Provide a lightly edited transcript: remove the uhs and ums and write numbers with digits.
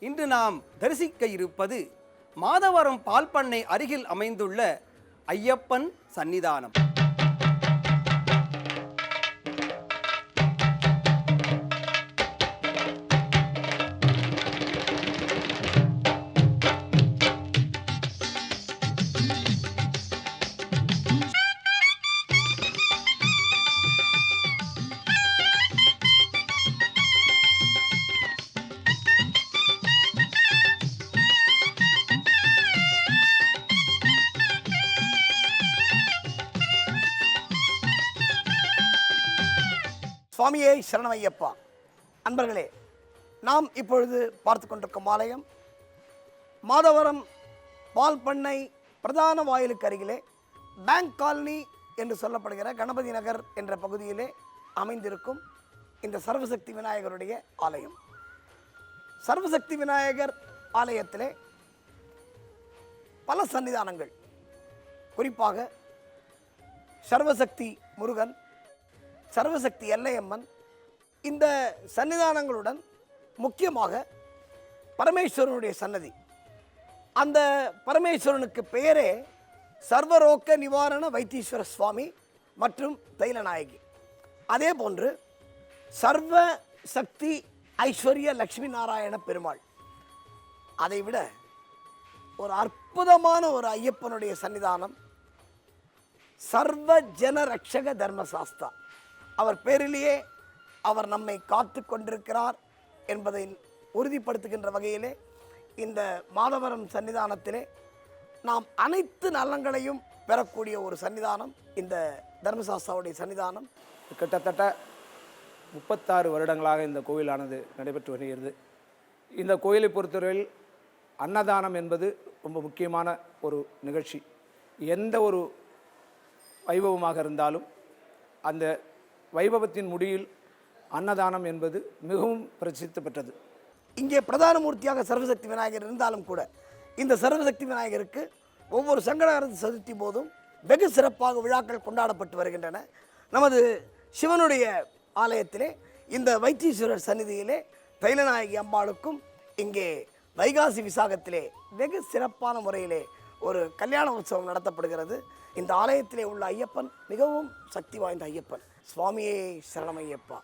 இன்று நாம் தரிசிக்க இருப்பது மாதவரம் பால் பண்ணை அருகில் அமைந்துள்ள ஐயப்பன் சன்னிதானம். சுவாமியே சரணமையப்பா. அன்பர்களே, நாம் இப்பொழுது பார்த்து கொண்டிருக்கும் ஆலயம் மாதவரம் பால் பண்ணை பிரதான வாயிலுக்கு அருகிலே பேங்க் காலனி என்று சொல்லப்படுகிற கணபதி நகர் என்ற பகுதியிலே அமைந்திருக்கும் இந்த சர்வசக்தி விநாயகருடைய ஆலயம். சர்வசக்தி விநாயகர் ஆலயத்திலே பல சன்னிதானங்கள், குறிப்பாக சர்வசக்தி முருகன், சர்வசக்தி எல்லையம்மன், இந்த சன்னிதானங்களுடன் முக்கியமாக பரமேஸ்வரனுடைய சன்னதி. அந்த பரமேஸ்வரனுக்கு பெயரே சர்வரோக்க நிவாரண வைத்தீஸ்வர சுவாமி மற்றும் தைலநாயகி. அதே போன்று சர்வ சக்தி ஐஸ்வர்ய லட்சுமி நாராயண பெருமாள். அதைவிட ஒரு அற்புதமான ஒரு ஐயப்பனுடைய சன்னிதானம் சர்வ ஜன ரட்சக தர்மசாஸ்தா. அவர் பேரிலேயே அவர் நம்மை காத்து கொண்டிருக்கிறார் என்பதை உறுதிப்படுத்துகின்ற வகையிலே இந்த மாதவரம் சன்னிதானத்திலே நாம் அனைத்து நலன்களையும் பெறக்கூடிய ஒரு சன்னிதானம் இந்த தர்மசாஸ்தாவுடைய சன்னிதானம். கிட்டத்தட்ட 36 வருடங்களாக இந்த கோயிலானது நடைபெற்று வருகிறது. இந்த கோயிலை பொறுத்தவரையில் அன்னதானம் என்பது ரொம்ப முக்கியமான ஒரு நிகழ்ச்சி. எந்த ஒரு வைபவமாக இருந்தாலும் அந்த வைபவத்தின் முடிவில் அன்னதானம் என்பது மிகவும் பிரசித்தி பெற்றது. இங்கே பிரதான மூர்த்தியாக சர்வசக்தி விநாயகர் இருந்தாலும் கூட இந்த சர்வசக்தி விநாயகருக்கு ஒவ்வொரு சங்கடகர சதுர்த்தி போதும் வெகு சிறப்பாக விழாக்கள் கொண்டாடப்பட்டு வருகின்றன. நமது சிவனுடைய ஆலயத்திலே இந்த வைத்தீஸ்வரர் சந்நிதியிலே தைலநாயகி அம்பாளுக்கும் இங்கே வைகாசி விசாகத்திலே வெகு சிறப்பான முறையிலே ஒரு கல்யாண உற்சவம் நடத்தப்படுகிறது. இந்த ஆலயத்திலே உள்ள ஐயப்பன் மிகவும் சக்தி வாய்ந்த ஐயப்பன். சுவாமியே சரணமையப்பா.